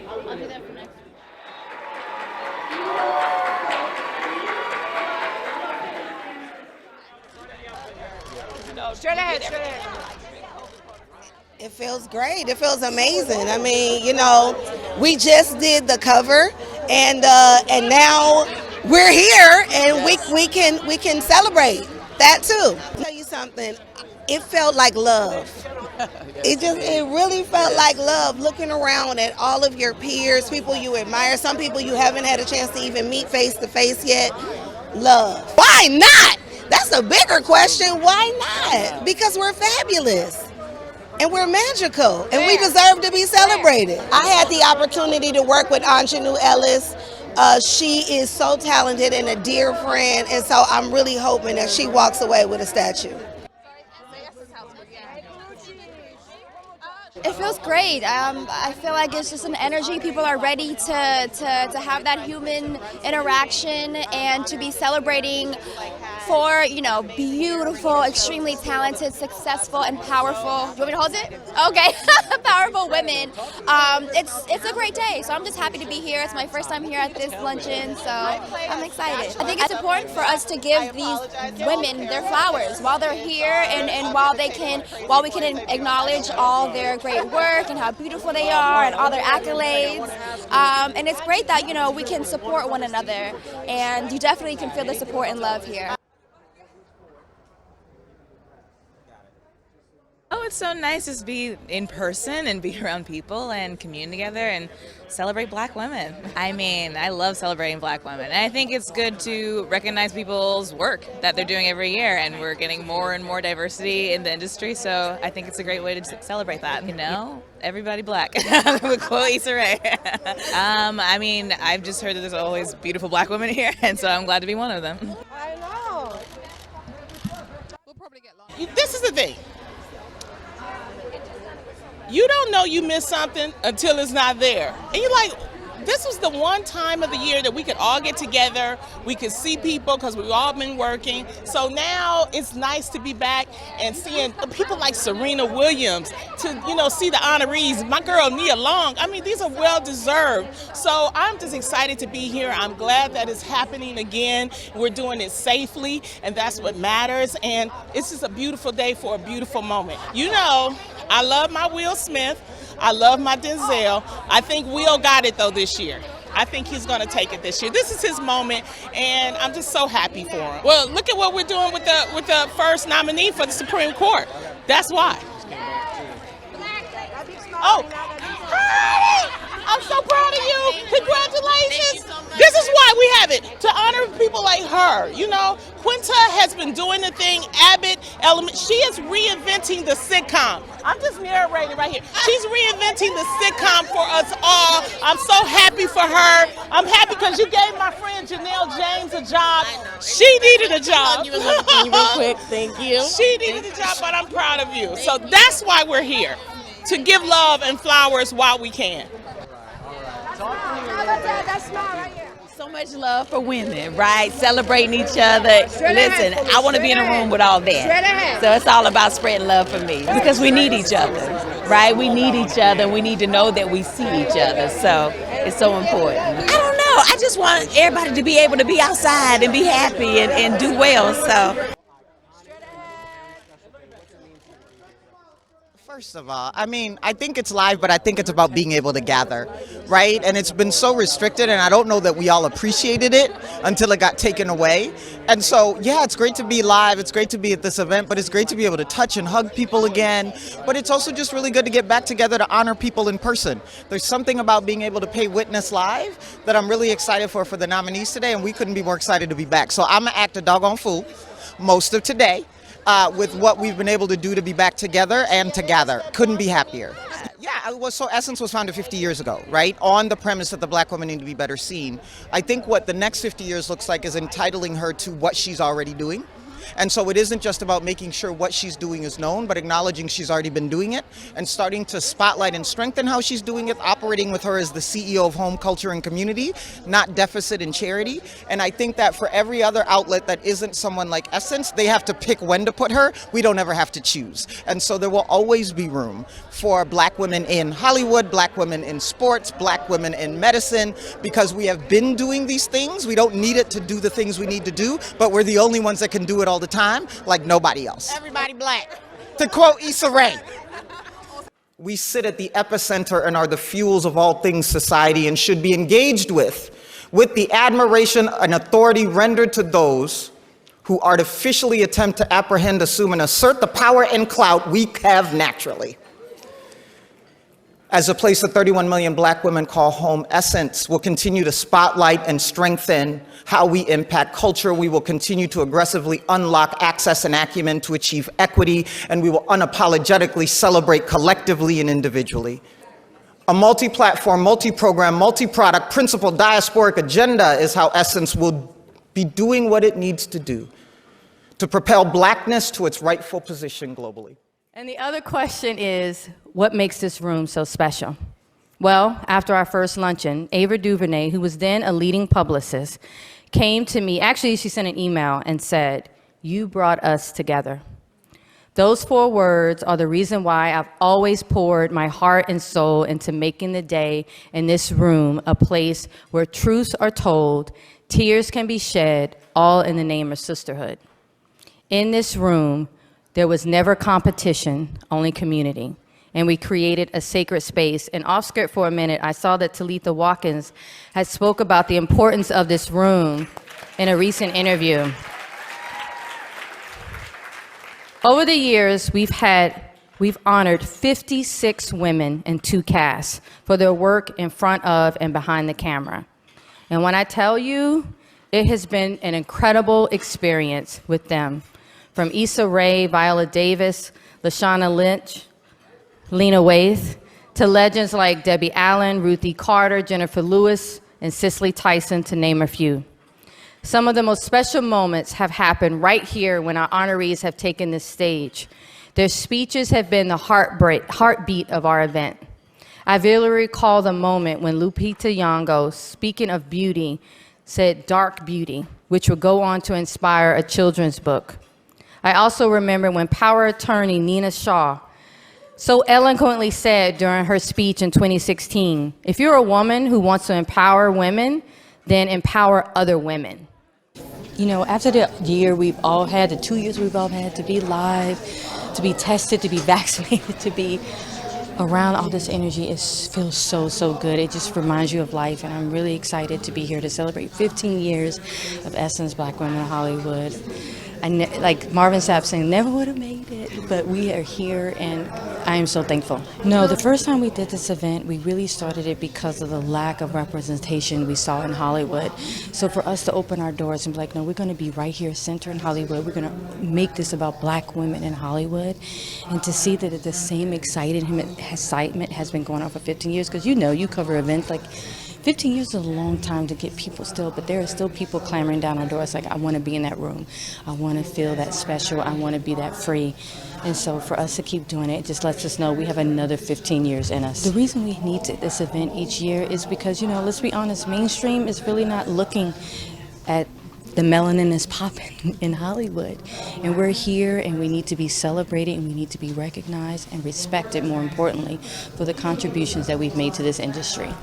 I'll do that for next week. No, straight ahead, straight ahead. It feels great. It feels amazing. I mean, you know, we just did the cover, and now we're here, and we can celebrate that too. I'll tell you something. It felt like love. It really felt like love. Looking around at all of your peers, people you admire, some people you haven't had a chance to even meet face to face yet. Love. Why not? That's a bigger question. Why not? Because we're fabulous. And we're magical, and we deserve to be celebrated. I had the opportunity to work with Anjanou Ellis. She is so talented and a dear friend, and so I'm really hoping that she walks away with a statue. It feels great. I feel like it's just an energy. People are ready to have that human interaction and to be celebrating for, you know, beautiful, extremely talented, successful, and powerful. You want me to hold it? Okay. Powerful women. It's a great day. So I'm just happy to be here. It's my first time here at this luncheon, so I'm excited. I think it's important for us to give these women their flowers while they're here, and while we can acknowledge all their great work and how beautiful they are and all their accolades. And it's great that, you know, we can support one another, and you definitely can feel the support and love here. Oh, it's so nice to be in person and be around people and commune together and celebrate Black women. I mean, I love celebrating Black women. And I think it's good to recognize people's work that they're doing every year, and we're getting more and more diversity in the industry, so I think it's a great way to celebrate that. You know, everybody Black, with quote Issa Rae. I mean, I've just heard that there's always beautiful Black women here, and so I'm glad to be one of them. I know. We'll probably get lost. This is the thing. You don't know you missed something until it's not there. And you're like, this was the one time of the year that we could all get together, we could see people because we've all been working. So now it's nice to be back and seeing people like Serena Williams, to, you know, see the honorees, my girl Nia Long. I mean, these are well deserved. So I'm just excited to be here. I'm glad that it's happening again. We're doing it safely, and that's what matters. And it's just a beautiful day for a beautiful moment. You know, I love my Will Smith. I love my Denzel. I think Will got it though this year. I think he's going to take it this year. This is his moment, and I'm just so happy for him. Well, look at what we're doing with the first nominee for the Supreme Court. That's why. Oh, hi! I'm so proud of you. Congratulations. This is why we have it, to honor people like her. You know, Quinta has been doing the thing. Abbott, Element, she is reinventing the sitcom. I'm just narrating right here. She's reinventing the sitcom for us all. I'm so happy for her. I'm happy because you gave my friend Janelle James a job. She needed a job. Real quick, thank you. She needed a job, but I'm proud of you. So that's why we're here, to give love and flowers while we can. So much love for women, right? Celebrating each other. Listen, I want to be in a room with all that. So it's all about spreading love for me, because we need each other, right? We need each other. We need to know that we see each other. So it's so important. I don't know. I just want everybody to be able to be outside and be happy and do well. So. First of all, I mean, I think it's live, but I think it's about being able to gather, right? And it's been so restricted, and I don't know that we all appreciated it until it got taken away. And so, yeah, it's great to be live. It's great to be at this event, but it's great to be able to touch and hug people again. But it's also just really good to get back together to honor people in person. There's something about being able to pay witness live that I'm really excited for the nominees today, and we couldn't be more excited to be back. So I'm going to act a doggone fool most of today. With what we've been able to do to be back together and to gather. Couldn't be happier. So Essence was founded 50 years ago, right? On the premise that the Black women need to be better seen. I think what the next 50 years looks like is entitling her to what she's already doing. And so it isn't just about making sure what she's doing is known, but acknowledging she's already been doing it and starting to spotlight and strengthen how she's doing it, operating with her as the CEO of Home, Culture, and Community, not Deficit and Charity. And I think that for every other outlet that isn't someone like Essence, they have to pick when to put her. We don't ever have to choose. And so there will always be room for Black women in Hollywood, Black women in sports, Black women in medicine, because we have been doing these things. We don't need it to do the things we need to do, but we're the only ones that can do it all the time, like nobody else. Everybody Black. To quote Issa Rae, we sit at the epicenter and are the fuels of all things society and should be engaged with the admiration and authority rendered to those who artificially attempt to apprehend, assume, and assert the power and clout we have naturally. As a place that 31 million Black women call home, Essence will continue to spotlight and strengthen how we impact culture. We will continue to aggressively unlock access and acumen to achieve equity, and we will unapologetically celebrate collectively and individually. A multi-platform, multi-program, multi-product, principled diasporic agenda is how Essence will be doing what it needs to do to propel Blackness to its rightful position globally. And the other question is, what makes this room so special? Well, after our first luncheon, Ava DuVernay, who was then a leading publicist, came to me. Actually, she sent an email and said, "You brought us together." Those 4 words are the reason why I've always poured my heart and soul into making the day in this room a place where truths are told, tears can be shed, all in the name of sisterhood. In this room, there was never competition, only community. And we created a sacred space. And off script for a minute, I saw that Talitha Watkins had spoke about the importance of this room in a recent interview. Over the years, we've honored 56 women and 2 casts for their work in front of and behind the camera. And when I tell you, it has been an incredible experience with them. From Issa Rae, Viola Davis, Lashana Lynch, Lena Waithe, to legends like Debbie Allen, Ruthie Carter, Jennifer Lewis, and Cicely Tyson, to name a few. Some of the most special moments have happened right here when our honorees have taken this stage. Their speeches have been the heartbeat of our event. I vividly recall the moment when Lupita Nyong'o, speaking of beauty, said dark beauty, which would go on to inspire a children's book. I also remember when power attorney Nina Shaw so eloquently said during her speech in 2016, if you're a woman who wants to empower women, then empower other women. You know, after the year we've all had, the 2 years we've all had to be live, to be tested, to be vaccinated, to be around all this energy, it feels so, so good. It just reminds you of life, and I'm really excited to be here to celebrate 15 years of Essence Black Women in Hollywood. Like Marvin Sapp saying, never would have made it, but we are here, and I am so thankful. No, the first time we did this event, we really started it because of the lack of representation we saw in Hollywood. So for us to open our doors and be like, no, we're going to be right here, center in Hollywood. We're going to make this about Black women in Hollywood, and to see that the same excitement has been going on for 15 years, because you cover events like 15 years is a long time to get people still, but there are still people clamoring down our doors like, I want to be in that room. I want to feel that special. I want to be that free. And so for us to keep doing it just lets us know we have another 15 years in us. The reason we need this event each year is because, let's be honest, mainstream is really not looking at the melanin is popping in Hollywood. And we're here, and we need to be celebrated, and we need to be recognized and respected, more importantly, for the contributions that we've made to this industry.